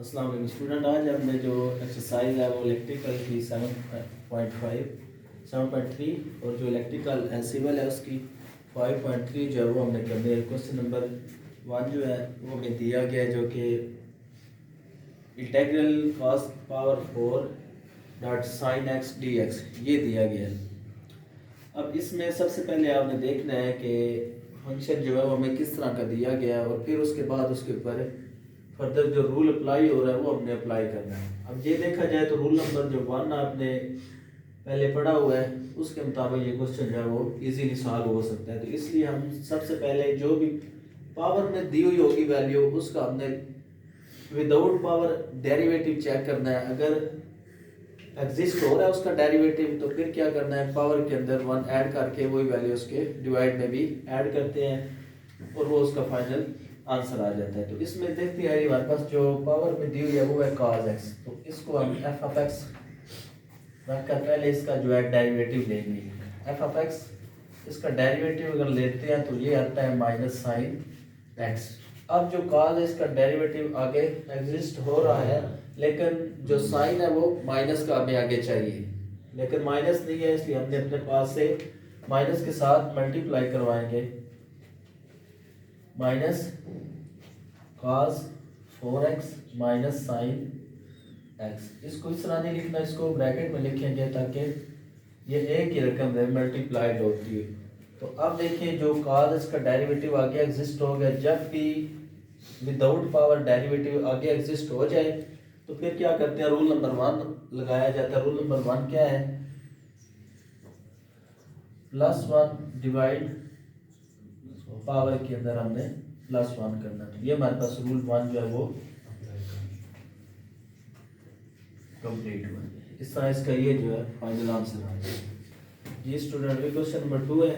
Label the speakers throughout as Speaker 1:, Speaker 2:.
Speaker 1: अस्सलाम वालेकुम स्टूडेंट। आज हमने जो एक्सरसाइज है वो इलेक्ट्रिकल की 7.5 7.3 और जो इलेक्ट्रिकल सिविल है उसकी 5.3 जो है वो हमने करनी है। क्वेश्चन नंबर 1 जो है वो हमें दिया गया है जो कि integral cos power 4 dot sine x D x ये दिया गया है। अब इसमें सबसे पहले आपने देखना है कि फंक्शन जो है वो हमें किस तरह का दिया गया है और फिर उसके बाद उसके ऊपर फर्दर जो रूल अप्लाई हो रहा है वो हमने अप्लाई करना है। अब ये देखा जाए तो रूल नंबर जो 1 आपने पहले पढ़ा हुआ है उसके मुताबिक ये क्वेश्चन जो है वो इजीली सॉल्व हो सकता है। तो इसलिए हम सबसे पहले जो भी पावर में दी हुई होगी वैल्यू उसका हमने विदाउट पावर डेरिवेटिव चेक करना है। अगर एग्जिस्ट हो रहा है उसका डेरिवेटिव तो फिर क्या करना है, पावर के अंदर 1 ऐड करके वही वैल्यू उसके डिवाइड में भी ऐड करते हैं और वो उसका फाइनल आंसर आ जाता है। तो इसमें देखते हैं हमारे पास जो पावर में दी हुई है वो है cos x। तो इसको हम f ऑफ x रखकर पहले इसका जो है डेरिवेटिव लेंगे। f ऑफ x इसका डेरिवेटिव अगर लेते हैं तो ये आता है माइनस साइन x। अब जो cos है इसका डेरिवेटिव आगे एग्जिस्ट हो रहा है लेकिन जो साइन है वो माइनस का हमें आगे चाहिए, लेकिन माइनस नहीं है इसलिए हमने अपने पास से माइनस के साथ मल्टीप्लाई करवाएंगे। Minus cos 4x minus sine x। इसको इस तरह नहीं लिखना, इसको ब्रैकेट में लिखेंगे ताकि ये एक ही रकम है मल्टीप्लाइड होती है। तो अब देखिए जो cos इसका डेरिवेटिव आगे एग्जिस्ट हो गया, जब भी विदाउट पावर डेरिवेटिव आगे एग्जिस्ट हो जाए तो फिर क्या करते हैं, रूल नंबर 1 लगाया जाता है। रूल नंबर 1 क्या है, +1 डिवाइड पावर के अंदर हमने +1 करना। तो ये हमारे पास रूल 1 जो है वो कंप्लीट हुआ। इस तरह इसका ये जो है फाइनल आंसर आ गया जी स्टूडेंट। भी क्वेश्चन नंबर 2 है।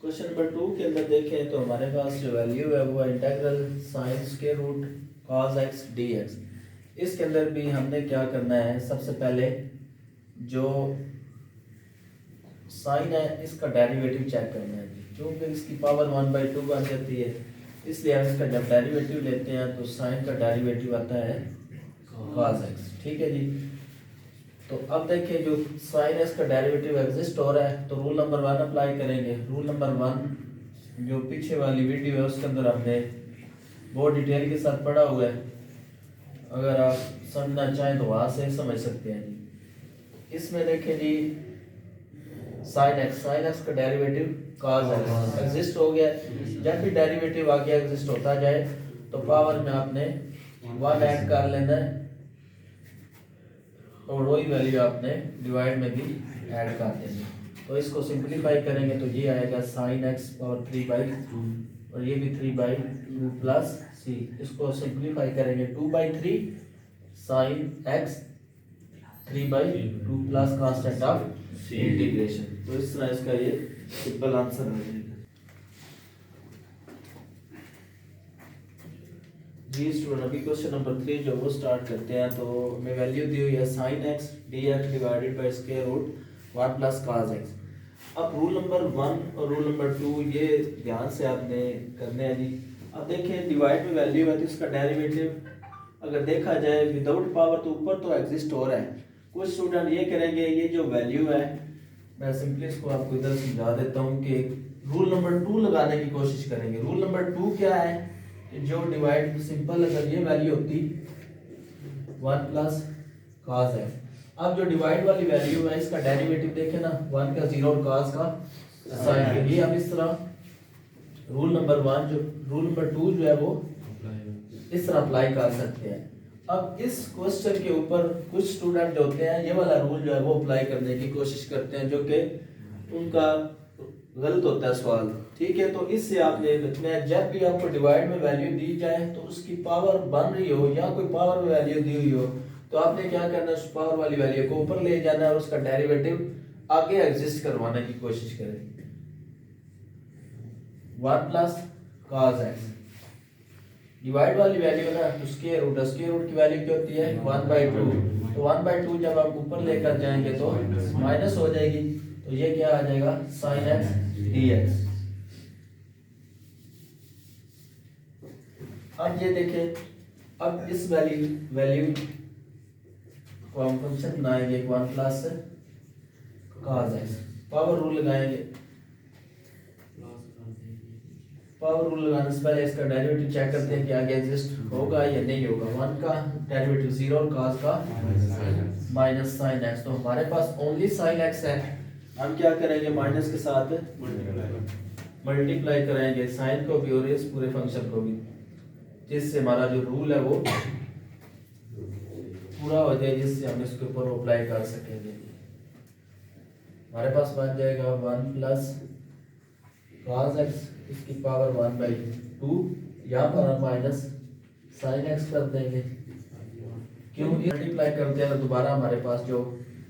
Speaker 1: क्वेश्चन नंबर 2 के अंदर देखें तो हमारे पास जो वैल्यू है वो integral sine square root cos x dx। इसके अंदर भी हमने क्या करना है, सबसे पहले जो साइन है इसका डेरिवेटिव चेक करना है। क्योंकि इसकी पावर 1/2 बन जाती है इसलिए हम इसका जब डेरिवेटिव लेते हैं तो साइन का डेरिवेटिव आता है cos x। ठीक है जी। तो अब देखिए जो साइन x का डेरिवेटिव एग्जिस्ट हो रहा है तो रूल नंबर 1 अप्लाई करेंगे। रूल नंबर 1 जो पीछे वाली वीडियो है उसके अंदर हमने बहुत डिटेल के साथ पढ़ा हुआ है, अगर आप समझना चाहें तो वहां से समझ सकते हैं जी। इसमें देखिए जी साइन x का डेरिवेटिव cos x एग्जिस्ट हो गया। जब भी डेरिवेटिव आगे एग्जिस्ट होता जाए तो पावर में आपने 1 ऐड कर लेना है और वही वैल्यू आपने डिवाइड में भी ऐड कर देनी। तो इसको सिंपलीफाई करेंगे तो ये आएगा साइन x पावर 3/2 और ये भी 3/2 प्लस c। इसको सिंपलीफाई करेंगे 2/3 sine x 3/2 plus constant of integration. तो इस तरह इसका ये सिंपल आंसर आ जाएगा जी स्टूडेंट। अभी क्वेश्चन नंबर 3 जो वो स्टार्ट करते हैं। तो हमें वैल्यू दी हुई है sine x dx divided by square root 1 plus cos x। अब रूल नंबर 1 और रूल नंबर 2 ये ध्यान से आपने करने हैं जी। अब देखें डिवाइड में वैल्यू है तो इसका डेरिवेटिव अगर देखा जाए विदाउट पावर तो ऊपर तो एग्जिस्ट हो रहा है। कुछ स्टूडेंट ये करेंगे, ये जो वैल्यू है मैं सिंपली इसको आपको इधर समझा देता हूँ कि रूल नंबर 2 लगाने की कोशिश करेंगे। रूल नंबर 2 क्या है, जो डिवाइड सिंपल अगर ये वैल्यू होती 1 प्लस cos x। अब जो डिवाइड वाली वैल्यू है इसका डेरिवेटिव देखें ना, 1 का 0 और cos का sin। ये अब इस तरह रूल नंबर 1 जो रूल नंबर 2 जो है वो इस तरह अप्लाई कर सकते हैं। अब इस क्वेश्चन के ऊपर कुछ स्टूडेंट जो होते हैं ये वाला रूल जो है वो अप्लाई करने की कोशिश करते हैं जो कि उनका गलत होता है सवाल। ठीक है। तो इससे आपने रखना है जब भी आपको डिवाइड में वैल्यू दी जाए तो उसकी पावर बन रही हो या कोई पावर में वैल्यू दी हुई हो तो आपने क्या करना है, उस पावर वाली वैल्यू को ऊपर ले जाना है और उसका डेरिवेटिव आगे एग्जिस्ट करवाने की कोशिश करें। 1 प्लस cos x डिवाइड वाली वैल्यू है ना तो स्क्वायर रूट की वैल्यू क्या होती है 1/2। तो 1/2 जब आप ऊपर लेकर जाएंगे तो माइनस हो जाएगी। तो ये क्या आ जाएगा साइन x dx। अब ये देखें अब इस वैल्यू को हम फंक्शन बनाएंगे 1 plus cos x। Power rule लगाएंगे। पावर रूल लगाने से पहले इसका डेरिवेटिव चेक करते हैं कि आगे एग्जिस्ट होगा या नहीं होगा। 1 का डेरिवेटिव 0 और cos का माइनस साइन x। तो हमारे पास ओनली साइन x है। हम क्या करेंगे, माइनस के साथ मल्टीप्लाई करेंगे साइन को भी और इस पूरे फंक्शन को भी, जिससे हमारा जो रूल है वो पूरा हो जाए, जिससे हम इसके ऊपर अप्लाई कर सकेंगे। हमारे पास बन जाएगा 1 प्लस cos x इसकी पावर 1/2। यहाँ पर हम माइनस साइन x कर देंगे। क्यों मल्टीप्लाई करते हैं तो दोबारा हमारे पास जो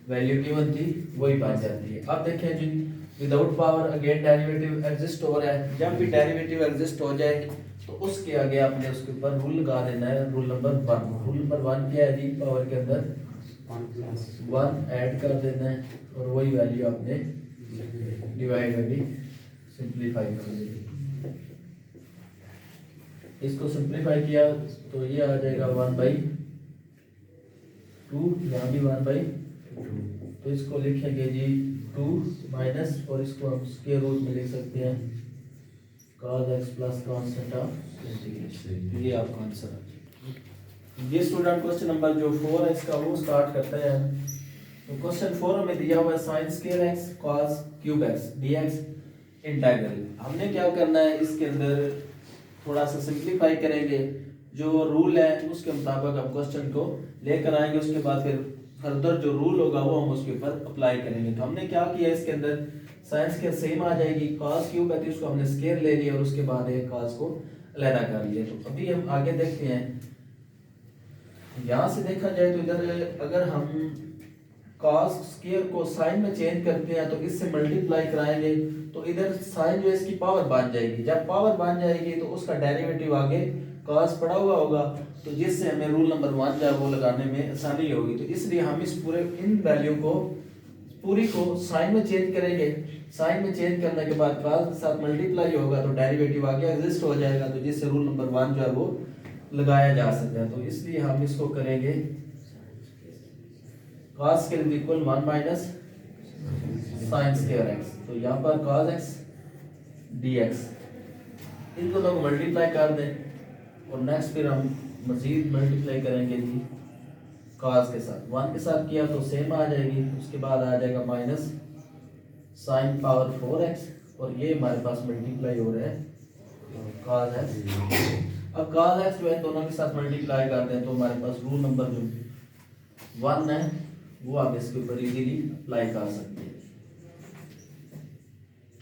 Speaker 1: वैल्यू गिवन थी वही बन जाती है। अब देखें जी, without power again derivative exist हो रहा है। जब भी डेरिवेटिव एग्जिस्ट हो जाए तो उसके आगे आपने उसके ऊपर रूल लगा देना है, रूल नंबर 1। रूल नंबर 1 क्या है जी, पावर के अंदर 1 ऐड कर देना है और वही वैल्यू आपने डिवाइड में भी सिंप्लीफाई कर देना। इसको सिंप्लीफाई किया तो ये आ जाएगा 1/2, यहाँ भी 1/2। तो इसको लिखेंगे जी 2 माइनस, और इसको हम स्क्वायर रूट में लिख सकते हैं cos x plus constant of integration. ये आपका आंसर है। ये स्टूडेंट क्वेश्चन नंबर जो 4x का वो स्टार्ट करते हैं। तो क्वेश्चन 4 में दिया हुआ है sin square x cos cube x dx integral. हमने क्या करना है, इसके अंदर थोड़ा सा सिंप्लीफाई करेंगे, जो रूल है उसके मुताबिक हम क्वेश्चन को लेकर आएंगे। उसके बाद फिर फर्दर जो रूल होगा वो हम उसके ऊपर अप्लाई करेंगे। तो हमने क्या किया, इसके अंदर साइन स्क्वायर सेम आ जाएगी, cos क्यूब है तो उसको हमने स्क्वायर ले लिया और उसके बाद एक cos को अलग कर लिया। तो अभी हम आगे देखते हैं। यहाँ से देखा जाए तो इधर अगर हम cos स्क्वायर को साइन में चेंज करते हैं तो इससे मल्टीप्लाई कराएंगे तो इधर साइन जो है इसकी पावर बन जाएगी। जब पावर बन जाएगी तो उसका डेरिवेटिव आगे cos पड़ा हुआ होगा, तो जिससे हमें रूल नंबर 1 जो है वो लगाने में आसानी होगी। तो इसलिए हम इस पूरे इन वैल्यू को पूरी को साइन में चेंज करेंगे। साइन में चेंज करने के बाद cos के साथ मल्टीप्लाई होगा तो डेरिवेटिव आगे एग्जिस्ट हो जाएगा, तो जिससे रूल नंबर 1 जो है वो लगाया जा सकता है। तो इसलिए हम इसको करेंगे cos square equal 1 minus sine square x। तो यहाँ पर cos x dx, इन दोनों को मल्टीप्लाई कर दें और नेक्स्ट फिर हम मजीद मल्टीप्लाई करेंगे जी cos के साथ। 1 के साथ किया तो सेम आ जाएगी, उसके बाद आ जाएगा माइनस साइन पावर 4x, और ये हमारे पास मल्टीप्लाई हो रहा है cos x। अब cos x जो है दोनों के साथ मल्टीप्लाई करते हैं तो हमारे पास रूल नंबर जो 1 है वो आप इसके ऊपर इजीली अप्लाई कर सकते हैं।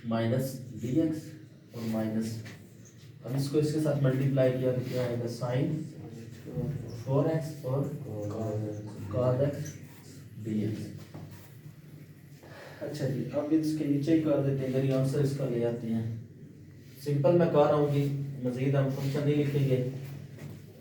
Speaker 1: माइनस dx और माइनस, अब इसको इसके साथ मल्टीप्लाई किया तो क्या आएगा, साइन 4x और cos x dx। अच्छा जी, अब इसके नीचे ही कर देते हैं, अगर आंसर इसका ले आते हैं। सिंपल मैं कह रहा हूँ कि मजीद हम फंक्शन नहीं लिखेंगे।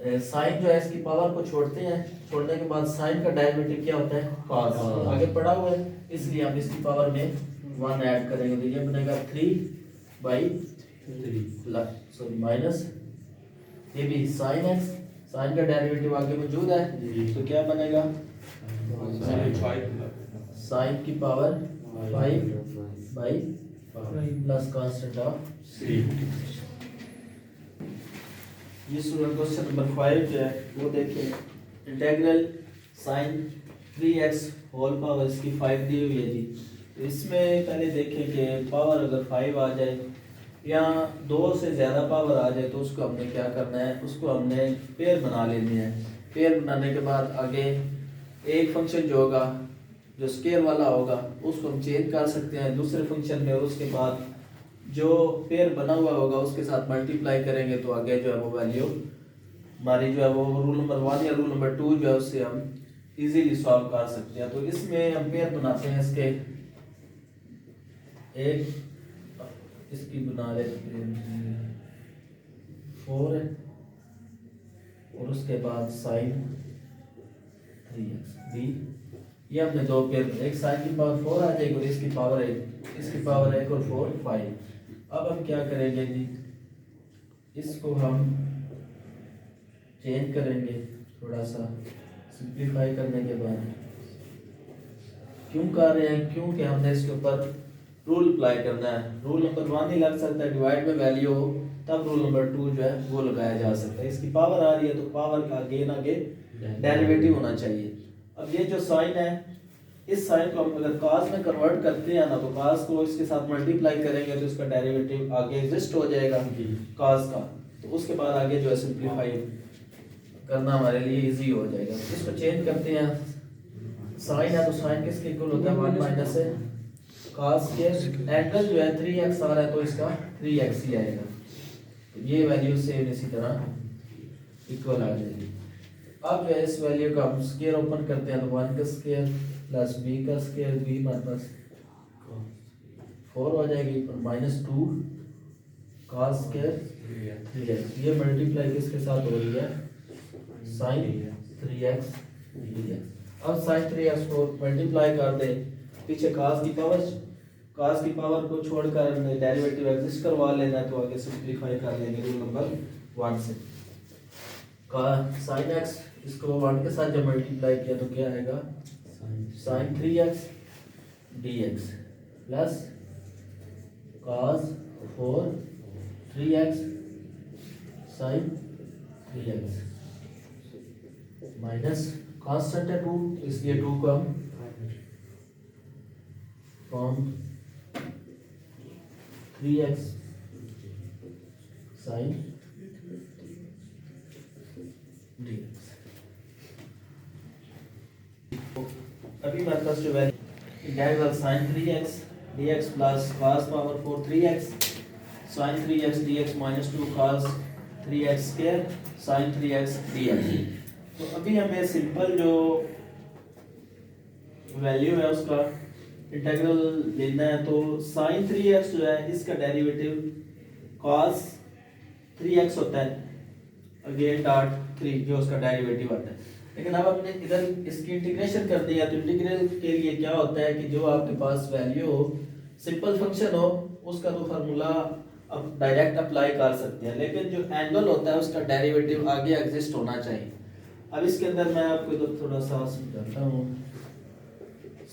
Speaker 1: साइन जो है इसकी पावर को छोड़ते हैं, छोड़ने के बाद साइन का डेरिवेटिव क्या होता है, cos। आगे पढ़ा हुआ है, इसलिए हम इसकी पावर में 1 ऐड करेंगे तो ये बनेगा 3/3 सॉरी माइनस, ये भी साइन x, साइन का डेरिवेटिव आगे मौजूद है तो क्या बनेगा, साइन की power 5/5 plus constant of c। ये स्टूडेंट क्वेश्चन नंबर 5 जो है वो देखिए, integral sign 3x whole power इसकी 5 दी हुई है जी। तो इसमें पहले देखें कि पावर अगर 5 आ जाए या 2 से ज़्यादा पावर आ जाए तो उसको हमने क्या करना है, उसको हमने पेयर बना लेनी है। पेयर बनाने के बाद आगे एक फंक्शन जो होगा जो स्केयर वाला होगा उसको हम चेंज कर सकते हैं दूसरे फंक्शन में, और उसके बाद जो पेयर बना हुआ होगा उसके साथ मल्टीप्लाई करेंगे तो आगे जो है वो वैल्यू हमारी जो है वो रूल नंबर 1 या रूल नंबर 2 जो है उससे हम इजीली सॉल्व कर सकते हैं। तो इसमें हम पेयर बनाते हैं इसके, एक इसकी बना लेते हैं 4 है और उसके बाद साइन 3x b, ये हमने दो पेयर, एक साइन की पावर 4 आ जाएगी और इसकी पावर 1, इसकी पावर 1 और 4 5। अब हम क्या करेंगे जी, इसको हम चेंज करेंगे थोड़ा सा सिंप्लीफाई करने के बाद। क्यों कर रहे हैं, क्योंकि हमने इसके ऊपर रूल अप्लाई करना है। रूल नंबर 1 ही लग सकता है, डिवाइड में वैल्यू हो तब रूल नंबर 2 जो है वो लगाया जा सकता है। इसकी पावर आ रही है तो पावर का आगे डेरिवेटिव होना चाहिए। अब ये जो साइन है, इस साइन को हम अगर cos में कन्वर्ट करते हैं ना, तो cos को इसके साथ मल्टीप्लाई करेंगे तो इसका डेरिवेटिव आगे एग्जिस्ट हो जाएगा cos का। तो उसके बाद आगे जो है सिंप्लीफाई करना हमारे लिए इजी हो जाएगा। इसको चेंज करते हैं, साइन है तो साइन किसके इक्वल होता है 1 माइनस है cos के। एंगल जो है 3x आ रहा है तो इसका 3x ही आएगा। तो ये वैल्यू सेम इसी तरह इक्वल आ जाएगी। अब जो है इस वैल्यू का हम स्क्वायर ओपन करते हैं तो 1 का स्क्वायर प्लस b का स्क्वायर, b हमारे पास 4 हो जाएगी और माइनस 2 cos स्क्वायर 3x। ये मल्टीप्लाई किसके साथ हो रही है sin 3x dx। अब sin 3x को मल्टीप्लाई कर दे, पीछे cos की पावर को छोड़कर डेरिवेटिव एग्जिस्ट करवा लेना, तो आगे सिंप्लीफाई कर लेंगे रूल नंबर 1 से। sin x इसको 1 के साथ जब मल्टीप्लाई किया तो क्या आएगा sin 3x dx plus cos 4 3x sin 3x minus constant है 2 इसलिए 2 को हम फ्रॉम 3x sin dx। अभी मेरे पास जो value integral sin 3x dx plus cos power 4 3x sin 3x dx minus 2 cos 3x square sin 3x dx। तो अभी हमें सिंपल जो वैल्यू है उसका इंटीग्रल लेना है। तो sin 3x जो है इसका डेरिवेटिव cos 3x होता है, अगेन डॉट 3 जो उसका डेरिवेटिव आता है। लेकिन अब हमने इधर इसकी इंटीग्रेशन कर दिया, तो इंटीग्रल के लिए क्या होता है कि जो आपके पास वैल्यू हो, सिंपल फंक्शन हो, उसका तो फार्मूला अब डायरेक्ट अप्लाई कर सकते हैं, लेकिन जो एंगल होता है उसका डेरिवेटिव आगे एग्जिस्ट होना चाहिए। अब इसके अंदर मैं आपको इधर थोड़ा सा समझाता हूँ।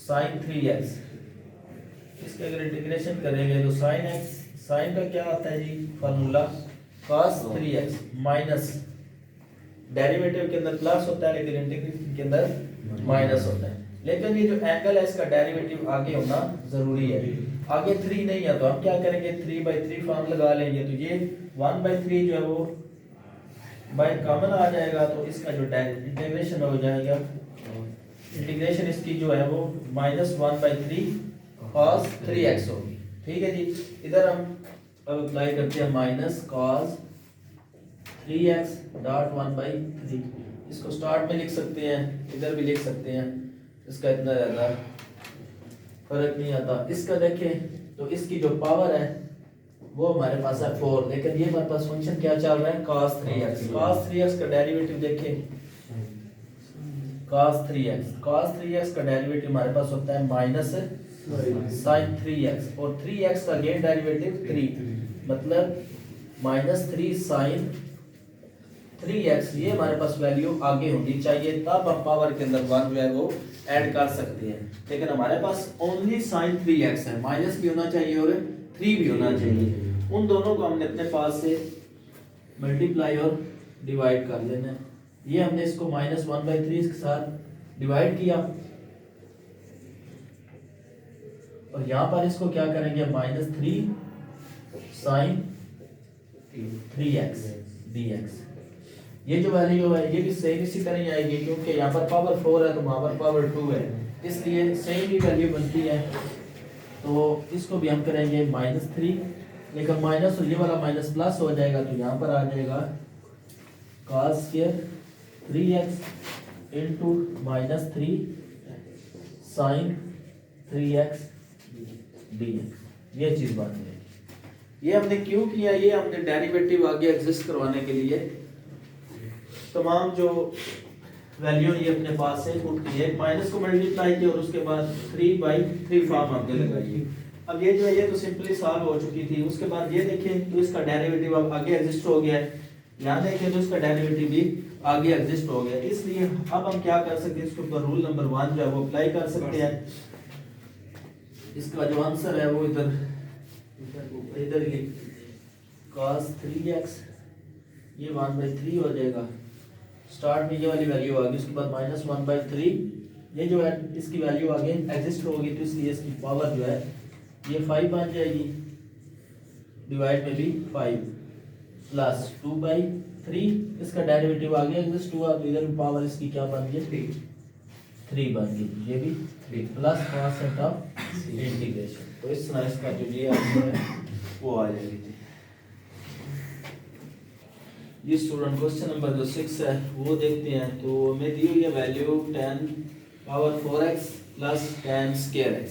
Speaker 1: sin 3x इसके अगर इंटीग्रेशन करेंगे तो sin x, sin का क्या आता है जी formula cos 3x minus derivative के अंदर प्लस होता है लेकिन इंटीग्रेशन के अंदर माइनस होता है। लेकिन ये जो एंगल है इसका डेरिवेटिव आगे होना जरूरी है। आगे 3 नहीं है तो हम क्या करेंगे 3/3 फॉर्म लगा लेंगे, तो ये 1/3 जो है वो बाय कॉमन आ जाएगा, तो इसका जो इंटीग्रेशन हो जाएगा, इंटीग्रेशन इसकी जो है वो -1/3 cos 3x होगी। ठीक है जी। इधर हम अब अप्लाई करते हैं माइनस cos 3x डॉट 1/3। इसको स्टार्ट में लिख सकते हैं, इधर भी लिख सकते हैं, इसका इतना ज़्यादा फर्क नहीं आता। इसका देखें तो इसकी जो पावर है वो हमारे पास है 4, लेकिन ये हमारे पास फंक्शन क्या चल रहा है cos 3x। cos 3x का डेरिवेटिव देखें, cos 3x का डेरिवेटिव हमारे पास होता है माइनस sin 3x और 3x का गेन डेरिवेटिव 3, मतलब -3 sin 3x। ये हमारे पास वैल्यू आगे होनी चाहिए, तब हम पावर के अंदर 1 जो है वो ऐड कर सकते हैं। लेकिन हमारे पास ओनली sin 3x है, माइनस भी होना चाहिए और 3 भी होना चाहिए। उन दोनों को हमने अपने पास से मल्टीप्लाई और डिवाइड कर लेना है। ये हमने इसको -1/3 के साथ डिवाइड किया और यहाँ पर इसको क्या करेंगे -3 sin 3x dx। ये जो वैल्यू है ये भी सेम इसी तरह ही आएगी, क्योंकि यहाँ पर पावर 4 है तो वहाँ पर पावर 2 है, इसलिए सेम ही वैल्यू बनती है। तो इसको भी हम करेंगे -3, लेकिन माइनस और ये वाला माइनस प्लस हो जाएगा, तो यहाँ पर आ जाएगा cos square 3x into -3 sin 3x dx। ये चीज़ बन जाएगी। ये हमने क्यों किया, ये हमने डेरिवेटिव आगे एग्जिस्ट करवाने के लिए तमाम जो वैल्यू ये अपने पास से पुट की है, माइनस को मल्टीप्लाई किया और उसके बाद 3/3 फॉर्म आगे लगाइए। अब ये जो है ये तो सिंपली सॉल्व हो चुकी थी। उसके बाद ये देखें तो इसका डेरिवेटिव अब आगे एग्जिस्ट हो गया है, यहाँ देखें तो इसका डेरिवेटिव भी आगे एग्जिस्ट हो गया, इसलिए अब हम क्या कर सकते हैं, इसके ऊपर रूल नंबर 1 जो है वो अप्लाई कर सकते हैं। इसका जो आंसर है वो इधर इधर cos 3x ये 1/3 हो जाएगा। स्टार्ट में ये वाली वैल्यू आ गई, उसके बाद -1/3 ये जो है इसकी वैल्यू आगे एग्जिस्ट होगी, तो इसलिए इसकी पावर जो है ये 5 बन जाएगी, डिवाइड में भी 5 प्लस 2/3 इसका डेरिवेटिव आ गया एग्जिस्ट हुआ, तो इधर भी पावर इसकी क्या बन गई 3 बन गई, ये भी 3 प्लस कांस्टेंट ऑफ इंटीग्रेशन। तो इस तरह इसका जो ये आंसर है वो आ जाएगी। ये स्टूडेंट क्वेश्चन नंबर जो 6 है वो देखते हैं। तो हमें दी हुई है value 10 power 4x plus 10 square x।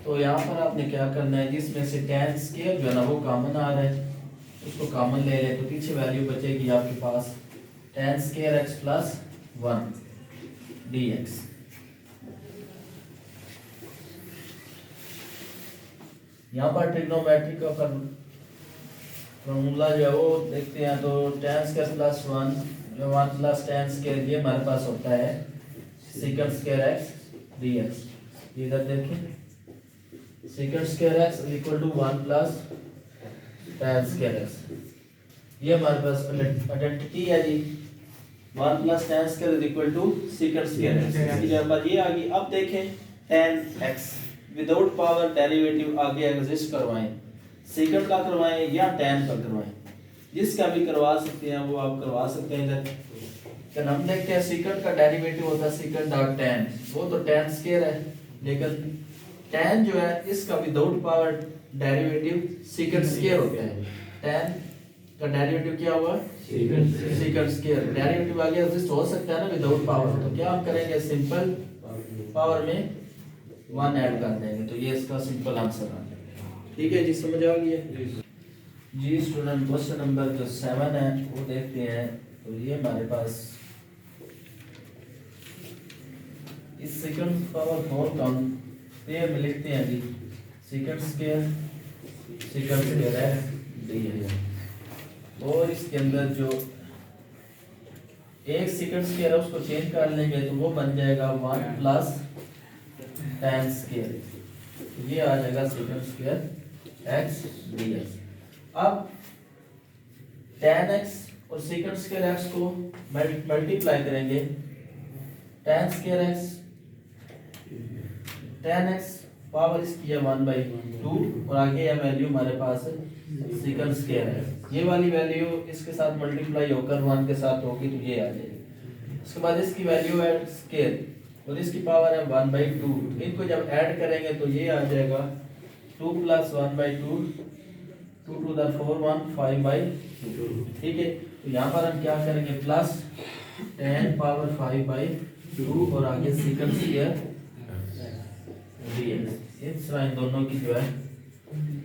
Speaker 1: तो यहाँ पर आपने क्या करना है, जिसमें से 10 स्क्वायर जो है ना वो कॉमन आ रहा है, उसको कॉमन ले लें, तो पीछे वैल्यू बचेगी आपके पास 10 स्क्वायर x प्लस 1 dx। यहाँ पर ट्रिग्नोमेट्री का फॉर्मूला जो है वो देखते हैं। तो 10 स्क्वायर प्लस 1 जो 1 प्लस 10 स्क्वायर ये हमारे पास होता है सेकंड स्क्वायर x dx। इधर देखें sec square x equal to 1 plus 10 square x, ये हमारे पास आइडेंटिटी है जी। 1 plus 10 square equal to sec square x, इसकी जगह पर ये आ गई। अब देखें 10x विदाउट पावर डेरिवेटिव आगे एग्जिस्ट करवाएं, सेकंड का करवाएं या 10 का करवाएं, जिसका भी करवा सकते हैं वो आप करवा सकते हैं। इधर तो हम देखते हैं सेकंड का डेरिवेटिव होता है सेकंड डॉट 10, वो तो 10 स्क्वायर है, लेकिन 10 जो है इसका without power derivative second square होता है। 10 का डेरिवेटिव क्या हुआ सेकंड स्क्वायर, डेरिवेटिव आगे एग्जिस्ट हो सकता है ना विदाउट पावर, तो क्या हम करेंगे सिंपल पावर में 1 ऐड कर देंगे, तो ये इसका सिंपल आंसर आ जाएगा। ठीक है जी, समझ आ गई जी स्टूडेंट। क्वेश्चन नंबर जो 7 है वो देखते हैं। तो ये हमारे पास इस सेकंड पावर 4 का पेयर में लिखते हैं जी सेकंड स्क्वायर है डी, और इसके अंदर जो एक सेकंड स्क्वायर है उसको चेंज कर लेंगे तो वो बन जाएगा 1 प्लस 10 स्क्वायर, ये आ जाएगा सेकंड स्क्वायर x dx। अब 10x और सेकंड स्क्वायर x को मल्टीप्लाई करेंगे, 10 स्क्वायर x 10x पावर इसकी है 1/2 और आगे यह वैल्यू हमारे पास सेकंड स्क्वायर है, ये वाली वैल्यू इसके साथ मल्टीप्लाई होकर 1 के साथ होगी तो ये आ जाएगी। उसके बाद इसकी वैल्यू है स्क्वायर और इसकी पावर है 1/2, इनको जब ऐड करेंगे तो ये आ जाएगा 2 प्लस 1/2 2 टू द 4 1 5/2। ठीक है, तो यहाँ पर हम क्या करेंगे प्लस 10 पावर 5/2 और आगे सेकंड स्क्वायर dx। इस तरह इन दोनों की जो है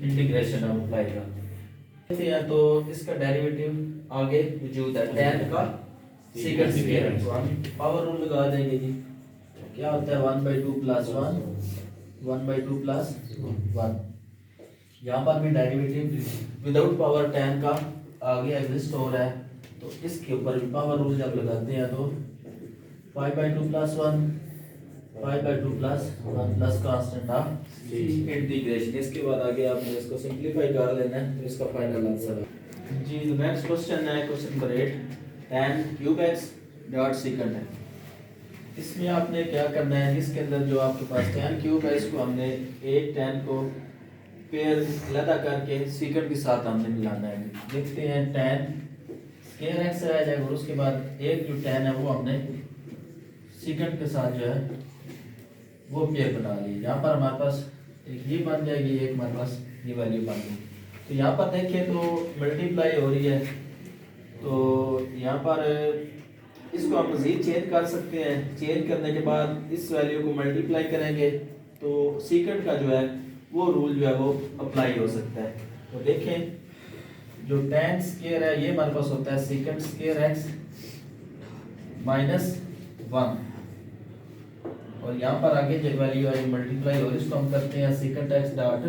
Speaker 1: इंटीग्रेशन हम अप्लाई करते हैं। तो इसका डेरिवेटिव आगे वजूद है 10 का सेकंड स्क्वायर, तो हम पावर रूल लगा देंगे जी। क्या होता है 1/2 प्लस 1 1/2 प्लस 1। यहाँ पर भी डेरिवेटिव विदाउट पावर 10 का आगे एग्जिस्ट हो रहा है, तो इसके ऊपर भी पावर रूल जब लगाते हैं तो 5/2 plus 1 5/2 plus 1 plus constant of integration. इसके बाद आगे आपने इसको सिंपलीफाई कर लेना है, तो इसका फाइनल आंसर है जी। नेक्स्ट क्वेश्चन है question number 8 tan cube x dot second है। इसमें आपने क्या करना है, इसके अंदर जो आपके पास tan क्यूब है इसको हमने एक tan को पेयर अलग करके सेकंड के साथ हमने मिलाना है। देखते हैं tan स्क्वायर x आ जाएगा और उसके बाद एक जो tan है वो हमने सेकंड के साथ जो है वो पेयर बना ली। यहाँ पर हमारे पास एक ये बन जाएगी, एक हमारे पास ये वैल्यू बन गई। तो यहाँ पर देखें तो मल्टीप्लाई हो रही है, तो यहाँ पर इसको हम मज़ीद चेंज कर सकते हैं। चेंज करने के बाद इस वैल्यू को मल्टीप्लाई करेंगे तो सेकंड का जो है वो रूल जो है वो अप्लाई हो सकता है। तो देखें जो tan स्क्वायर है ये हमारे पास होता है सेकंड स्क्वायर x माइनस 1, और यहाँ पर आगे जो वैल्यू है मल्टीप्लाई और इसको हम करते हैं second x dot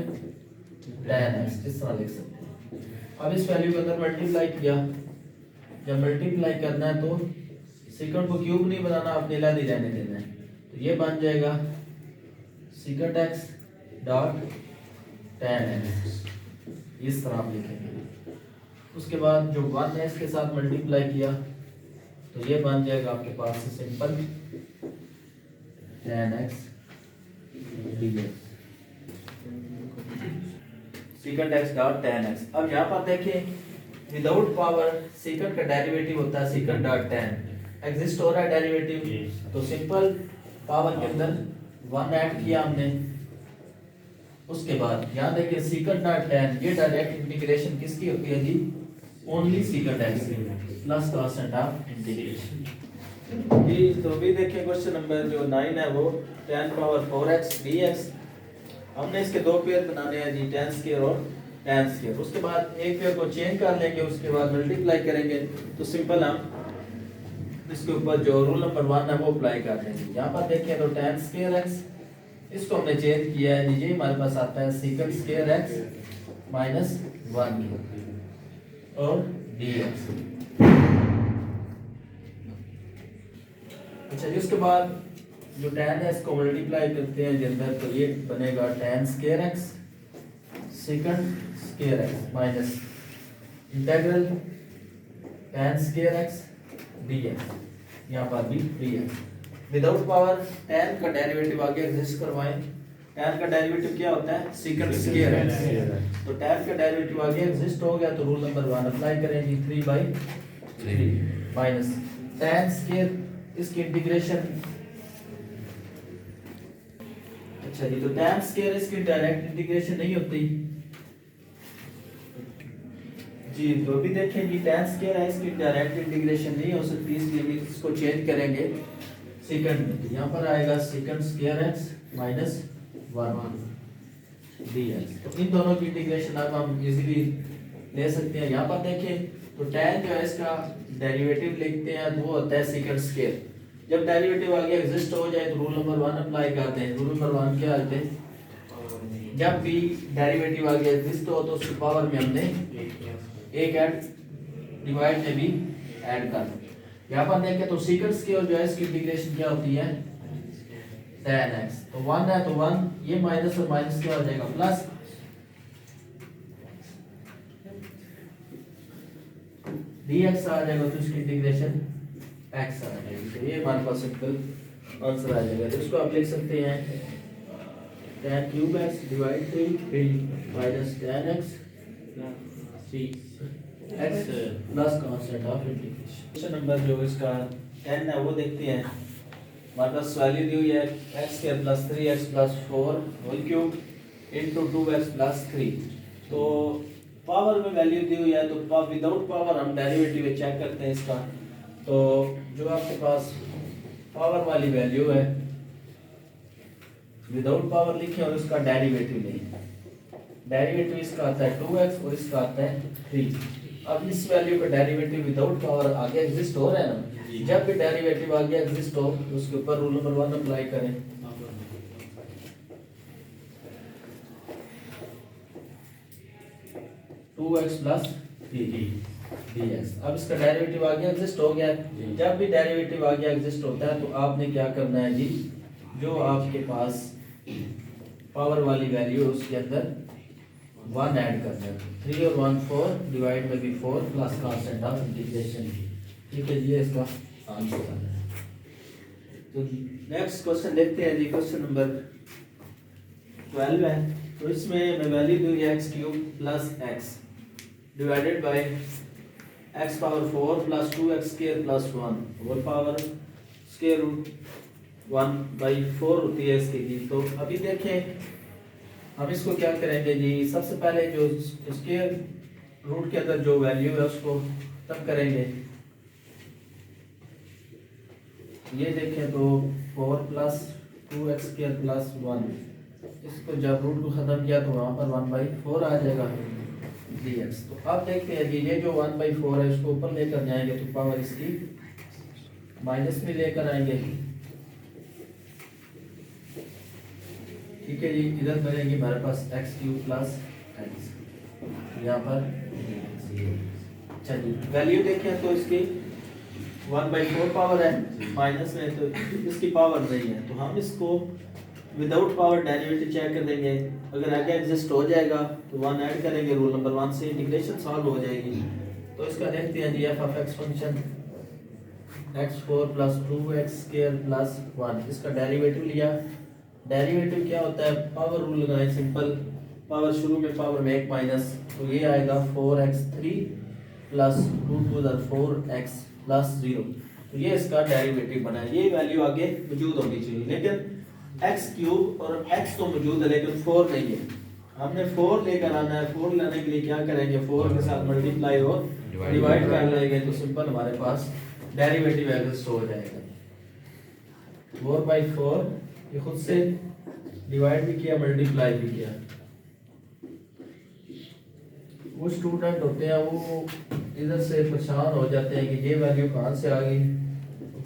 Speaker 1: tan x, इस तरह लिख सकते हैं। अब इस वैल्यू को अंदर मल्टीप्लाई किया जब मल्टीप्लाई करना है तो सेकंड को क्यूब नहीं बनाना, आपने अलग ही रहने देना है। तो ये बन जाएगा second x dot tan x, इस तरह आप लिखेंगे। उसके बाद जो 1 है इसके साथ मल्टीप्लाई किया तो ये बन जाएगा आपके पास simple tan x sec x dot tan x. अब यहाँ पर देखें विदाउट पावर सेकंड का डेरिवेटिव होता है सेकंड डॉट टेन, एग्जिस्ट हो रहा है डेरिवेटिव, तो सिंपल पावर के अंदर 1 ऐड किया हमने। उसके बाद यहाँ देखिए सेकंड डॉट टेन, ये डायरेक्ट इंटीग्रेशन किसकी होती है जी, only sec x plus constant of integration जी। तो भी देखिए क्वेश्चन नंबर जो 9 है वो 10 पावर 4x dx, हमने इसके दो पेयर बनाने हैं जी, tan स्क्वायर और tan स्क्वायर। उसके बाद एक पेयर को चेंज कर लेंगे, उसके बाद मल्टीप्लाई करेंगे तो सिंपल हम इसके ऊपर जो रूल नंबर 1 है वो अप्लाई कर देंगे। यहाँ पर देखिए तो tan स्क्वायर x, इसको हमने चेंज किया है जी, हमारे पास आता है सेकंड स्क्वायर x माइनस 1 और dx। अच्छा जी, उसके बाद जो tan है इसको मल्टीप्लाई करते हैं अंदर, तो ये बनेगा tan square x second square x minus integral tan square x dx, यहाँ पर भी dx। विदाउट पावर tan का डेरिवेटिव आगे एग्जिस्ट करवाएं। tan का डेरिवेटिव क्या होता है, सेकंड स्क्वायर x, तो tan का डेरिवेटिव आगे एग्जिस्ट हो गया तो रूल नंबर 1 अप्लाई करेंगे 3/3 माइनस tan स्क्वायर, इसकी इंटीग्रेशन। अच्छा जी, तो tan स्क्वायर इसकी डायरेक्ट इंटीग्रेशन नहीं होती जी, तो अभी देखें जी tan स्क्वायर है इसकी डायरेक्ट इंटीग्रेशन नहीं हो सकती, इसलिए इसको चेंज करेंगे सेकंड में। यहाँ पर आएगा second square x minus 1 dx। तो इन दोनों की इंटीग्रेशन अब हम इजीली ले सकते हैं। यहाँ पर देखें तो tan जो है इसका डेरिवेटिव लिखते हैं तो वो होता है सेकंड स्क्वायर। जब डेरिवेटिव आगे एग्जिस्ट हो जाए तो रूल नंबर 1 अप्लाई करते हैं। रूल नंबर 1 क्या होते हैं, जब भी डेरिवेटिव आगे एग्जिस्ट हो तो उसकी पावर में हमने एक ऐड, डिवाइड में भी ऐड कर। यहाँ पर देखें तो सेकंड स्क्वायर जो है इसकी इंटीग्रेशन क्या होती है, tan x, तो 1 है तो 1, ये माइनस और माइनस क्या हो जाएगा प्लस, dx आ जाएगा तो इसकी इंटीग्रेशन x आ जाएगी। तो ये हमारे पास सिंपल आंसर आ जाएगा। तो इसको आप लिख सकते हैं tan cube x divide 3 minus tan x x plus constant of integration. Question number जो इसका 10 है वो देखते हैं। हमारे पास वैल्यू दी हुई है x square plus 3x plus 4 whole cube into 2x plus 3। तो पावर में वैल्यू दी हुई है तो विदाउट पावर हम डेरिवेटिव चेक करते हैं इसका। तो जो आपके पास पावर वाली वैल्यू है विदाउट पावर लिखे और उसका डेरिवेटिव नहीं, डेरिवेटिव इसका आता है 2x और इसका आता है 3। अब इस वैल्यू का डेरिवेटिव विदाउट पावर आगे एग्जिस्ट हो रहा है ना, जब भी डेरिवेटिव आगे एग्जिस्ट हो तो उसके ऊपर रूल नंबर 1 अप्लाई करें। Two x plus dx। अब इसका डेरिवेटिव आगे एग्जिस्ट हो गया है। जब भी डेरिवेटिव आगे एग्जिस्ट होता है तो आपने क्या करना है जी, जो आपके पास पावर वाली वैल्यू है उसके अंदर 1 ऐड करना है। 3 और 1 4 डिवाइड में भी 4 प्लस कांस्टेंट ऑफ इंटीग्रेशन। ठीक है, ये इसका आंसर है। तो नेक्स्ट क्वेश्चन देखते हैं जी। क्वेश्चन नंबर 12 है। तो इसमें मैं वैल्यू दूंगी x cube plus x divided by x power 4 plus 2x square plus 1 whole power square root 1/4 होती है इसकी जी। तो अभी देखें हम इसको क्या करेंगे जी, सबसे पहले जो स्क्वायर रूट के अंदर जो वैल्यू है उसको खत्म करेंगे। ये देखें तो 4 प्लस 2x स्क्वायर प्लस 1, इसको जब रूट को खत्म किया तो वहाँ पर 1/4 आ जाएगा dx। तो अब देखते हैं कि ये जो 1/4 है इसको ऊपर लेकर जाएंगे तो पावर इसकी माइनस में लेकर आएंगे। ठीक है जी, इधर बनेगी हमारे पास x क्यूब प्लस x, यहाँ पर। अच्छा जी, वैल्यू देखें तो इसकी 1/4 पावर है, माइनस में तो इसकी पावर नहीं है, तो हम इसको विदाउट पावर डेरिवेटिव चेक कर देंगे। अगर आगे एग्जिस्ट हो जाएगा तो 1 ऐड करेंगे, रूल नंबर 1 से इंटीग्रेशन सॉल्व हो जाएगी। तो इसका देखते हैं जी, f of x function x4 plus 2x square plus 1, इसका डेरिवेटिव लिया। डेरिवेटिव क्या होता है, पावर रूल लगाएं, सिंपल पावर शुरू में पावर में 1 माइनस, तो ये आएगा 4x3 plus 2 to the 4x plus 0, तो ये इसका डेरिवेटिव बना है। ये वैल्यू आगे मौजूद होनी चाहिए, लेकिन x क्यूब और x तो मौजूद है लेकिन 4 नहीं है। हमने 4 लेकर आना है, 4 लाने के लिए क्या करेंगे, 4 के साथ मल्टीप्लाई और डिवाइड कर लेंगे, तो सिंपल हमारे पास डेरिवेटिव एग्जिस्ट हो जाएगा। 4/4 ये खुद से डिवाइड भी किया, मल्टीप्लाई भी किया। वो स्टूडेंट होते हैं वो इधर से परेशान हो जाते हैं कि ये वैल्यू कहाँ से आ गई।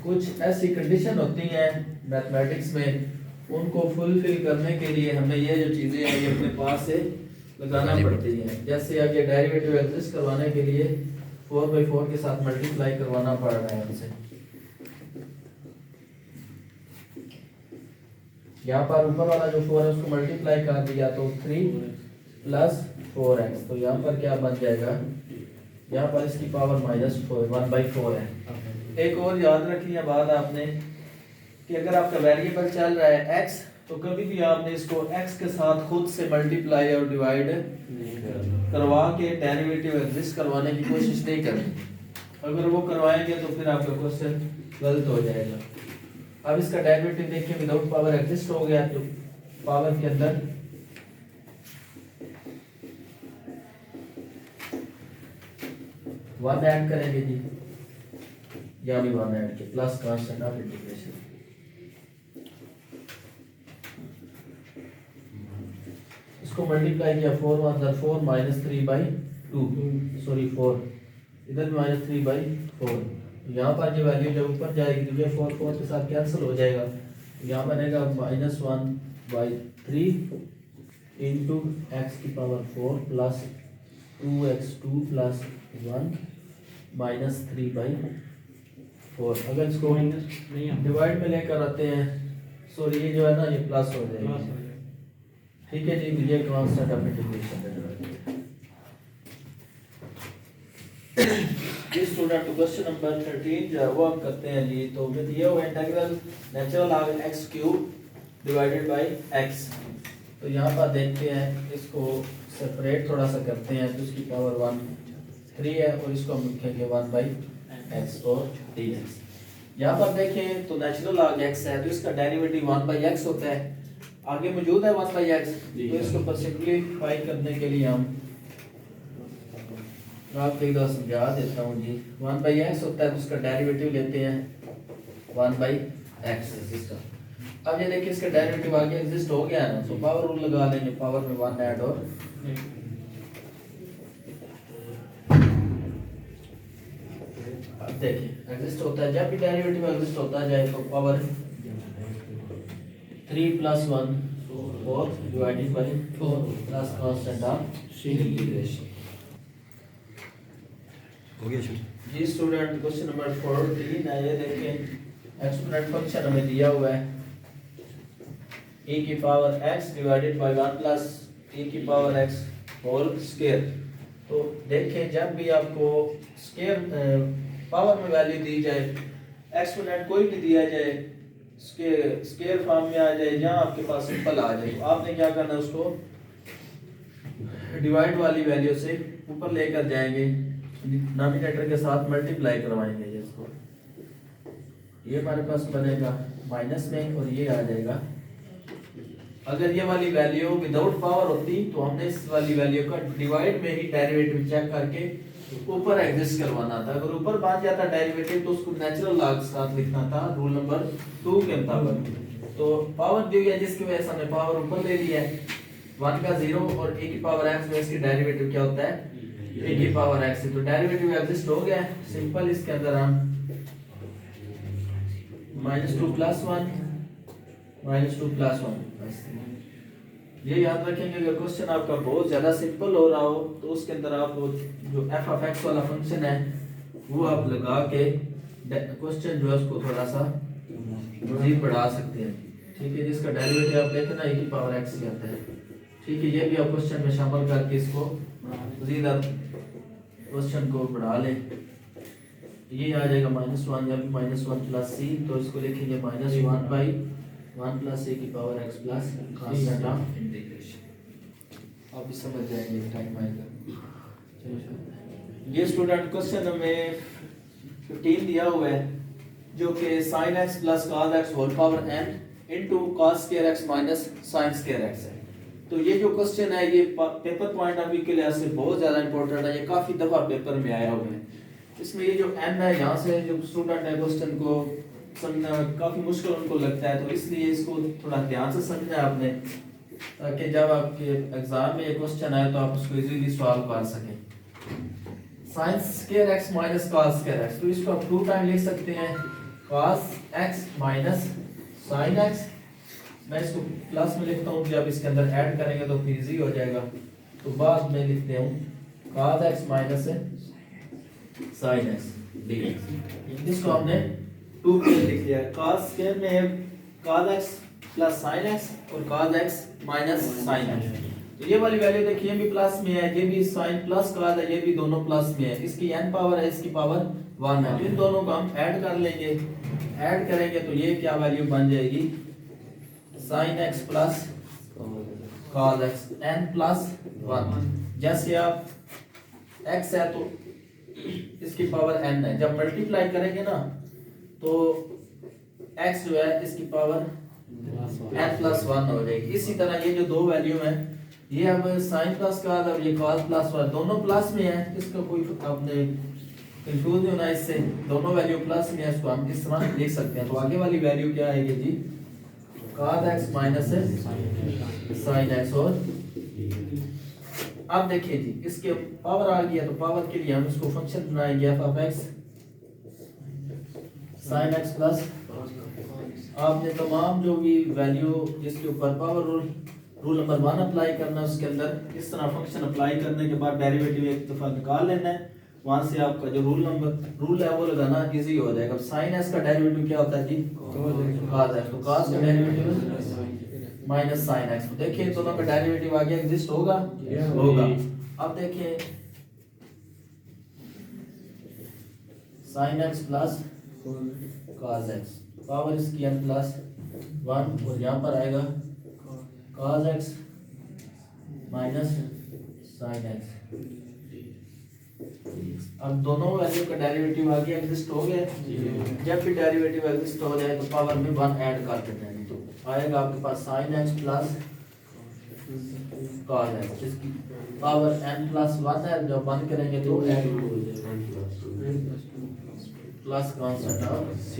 Speaker 1: कुछ ऐसी कंडीशन होती हैं मैथमेटिक्स में, उनको फुलफिल करने के लिए हमें ये जो चीज़ें हैं ये अपने पास से लगाना पड़ती हैं। जैसे अब ये डेरिवेटिव एग्जिस्ट करवाने के लिए 4/4 के साथ मल्टीप्लाई करवाना पड़ रहा है हमसे। यहाँ पर ऊपर वाला जो 4 है उसको मल्टीप्लाई कर दिया तो 3 प्लस 4x, तो यहाँ पर क्या बन जाएगा, यहाँ पर इसकी पावर -4 1/4 है। एक और याद रखिए बात आपने कि अगर आपका वेरिएबल चल रहा है x, तो कभी भी आपने इसको x के साथ खुद से मल्टीप्लाई और डिवाइड करवा के डेरिवेटिव एग्जिस्ट करवाने की कोशिश नहीं करनी। अगर वो करवाएंगे तो फिर आपका क्वेश्चन गलत हो जाएगा। अब इसका डेरिवेटिव देखिए, विदाउट पावर एग्जिस्ट हो गया, तो पावर के अंदर वन ऐड करेंगे जी, या भी वन ऐड के प्लस कांस्टेंट ऑफ इंटीग्रेशन। इसको मल्टीप्लाई किया 4 1 4 -3/2, सॉरी 4, इधर भी -3/4। यहाँ पर जो वैल्यू जब ऊपर जाएगी तो ये 4 के साथ कैंसिल हो जाएगा, यहाँ बनेगा -1/3 इंटू एक्स की पावर 4 प्लस 2x2 प्लस 1 -3/4। अगर इसको डिवाइड में लेकर आते हैं, सॉरी ये जो है ना ये प्लस हो जाएगा, ठीक है जी। ये कांस्टेंट ऑफ इंटीग्रेशन है। स्टूडेंट क्वेश्चन नंबर 13 जो है वो हम करते हैं जी। तो विद ये हुआ integral natural log x³ divided by x। तो यहाँ पर देखते हैं, इसको सेपरेट थोड़ा सा करते हैं, तो इसकी पावर 1 3 है और इसको हम लिखेंगे 1/x और dx। यहाँ पर देखें तो नेचुरल log x है, तो इसका डेरिवेटिव 1/x होता है, आगे मौजूद है 1/x, तो इसको ऊपर सिंपलीफाई करने के लिए हम आपको एक समझा देता हूँ जी। 1/x होता है तो उसका डेरिवेटिव लेते हैं 1/x इसका। अब ये देखिए इसका डेरिवेटिव आगे एग्जिस्ट हो गया है ना, तो पावर रूल लगा लेंगे, पावर में 1 ऐड और अब देखिए एग्जिस्ट होता है, जब भी डेरिवेटिव एग्जिस्ट होता जाए तो power 3 + 1 4 divided by 4 plus constant of integration.
Speaker 2: हो गया
Speaker 1: जी स्टूडेंट क्वेश्चन नंबर 14 है, ये देखें एक्सपोनेंट फंक्शन हमें दिया हुआ है e की power x divided bye 1 plus e की पावर x होल स्क्वायर। तो देखें जब भी आपको स्क्वायर पावर में वैल्यू दी जाए, एक्सपोनेंट कोई भी दिया जाए, स्क्वायर फॉर्म में आ जाए, जहाँ आपके पास सिंपल आ जाए, तो आपने क्या करना है, उसको डिवाइड वाली वैल्यू से ऊपर लेकर जाएंगे, डिनोमिनेटर के साथ मल्टीप्लाई करवाएंगे इसको, ये हमारे पास बनेगा माइनस में और ये आ जाएगा। अगर ये वाली वैल्यू विदाउट पावर होती तो हमने इस वाली वैल्यू का डिवाइड में ही डेरिवेटिव चेक करके ऊपर एग्जिस्ट करवाना था। अगर ऊपर बन जाता डेरिवेटिव तो उसको नेचुरल लॉग के साथ लिखना था रूल नंबर 2 के मुताबिक। तो पावर दी है जिसकी वजह से हमने पावर ऊपर ले लिया है, 1 का 0 और e की पावर x में इसकी डेरिवेटिव क्या होता है, e की पावर x। तो डेरिवेटिव एग्जिस्ट हो गया है, सिंपल इसके अंदर हम -2 + 1 -2 + 1 ये याद रखेंगे अगर क्वेश्चन आपका बहुत ज़्यादा सिंपल हो रहा हो तो उसके अंदर आप वो जो एफ ऑफ एक्स वाला फंक्शन है वो आप लगा के क्वेश्चन जो है उसको थोड़ा सा मजीद बढ़ा सकते हैं। ठीक है, जिसका डेरिवेटिव आप लेते हैं ना e की पावर x ही आता है। ठीक है, ये भी आप क्वेश्चन में शामिल करके इसको मजीद आप क्वेश्चन को बढ़ा लें। ये आ जाएगा -1 या -1 प्लस सी, तो इसको लिखेंगे -1 बाई 1 प्लस ए की power x plus constant of integration. आप भी समझ जाएंगे टाइम आएगा। चलो, ये स्टूडेंट क्वेश्चन हमें 15 दिया हुआ है जो कि sin x plus cos x whole power n into cos square x माइनस sin स्क्वायर x है। तो ये जो क्वेश्चन है ये पेपर पॉइंट ऑफ व्यू के लिहाज से बहुत ज़्यादा इंपॉर्टेंट है। ये काफ़ी दफ़ा पेपर में आया हुआ है। इसमें ये जो n है यहाँ से जो स्टूडेंट है क्वेश्चन को समझना काफ़ी मुश्किल उनको लगता है, तो इसलिए इसको थोड़ा ध्यान से समझना है आपने, ताकि जब आपके एग्जाम में ये क्वेश्चन आए तो आप उसको इजीली सॉल्व कर सकें। sin square x minus cos square x, तो इसको आप 2 टाइम लिख सकते हैं cos x माइनस sin x। मैं इसको प्लस में लिखता हूँ, जब इसके अंदर ऐड करेंगे तो फिर इजी हो जाएगा। तो बाद में लिखते हूँ cos x माइनस sin x dx। इसको हमने 2 पे लिख लिया है। cos स्क्वायर में है cos x plus sin x और cos x माइनस sin x। तो ये वाली वैल्यू देखिए ये भी प्लस में है, ये भी sin प्लस cos है, ये भी दोनों प्लस में है। इसकी n पावर है, इसकी पावर 1 है। इन दोनों को हम ऐड कर लेंगे, ऐड करेंगे तो ये क्या वैल्यू बन जाएगी sin x plus cos x n plus 1। जैसे आप x है तो इसकी पावर n है, जब मल्टीप्लाई करेंगे ना तो x जो है इसकी पावर n प्लस 1 हो जाएगी। इसी तरह ये जो दो वैल्यू है ये अब sin प्लस cos, अब ये cos प्लस 1 दोनों प्लस में है, इसका कोई आपने कंफ्यूज नहीं होना इससे, दोनों वैल्यू प्लस में है, इसको हम इस तरह लिख सकते हैं। तो आगे वाली वैल्यू क्या आएगी जी cos x माइनस sin x। और अब देखिए जी इसके पावर आ गया, तो पावर के लिए हम इसको फंक्शन बनाएंगे f of x sin x plus, आपने तमाम जो भी वैल्यू जिसके ऊपर पावर रूल नंबर 1 अप्लाई करना है उसके अंदर इस तरह फंक्शन अप्लाई करने के बाद डेरिवेटिव एक दफा निकाल लेना है, वहां से आपका जो रूल है वो लगाना इजी हो जाएगा। sin x का डेरिवेटिव क्या होता है जी cos x, तो cos का डेरिवेटिव माइनस sin x। तो देखिए दोनों का डेरिवेटिव आगे एग्जिस्ट होगा होगा। अब देखिए sin x plus cos x power इसकी n प्लस 1 और यहाँ पर आएगा cos x माइनस sin x। अब दोनों वैल्यू का डेरिवेटिव आगे एग्जिस्ट हो गया। जब भी डेरिवेटिव एग्जिस्ट हो जाए तो पावर में 1 ऐड कर देते हैं, तो आएगा आपके पास sin x plus cos x, जिसकी पावर n प्लस 1 है। जब 1 करेंगे तो प्लस कांस्टेंट ऑफ c।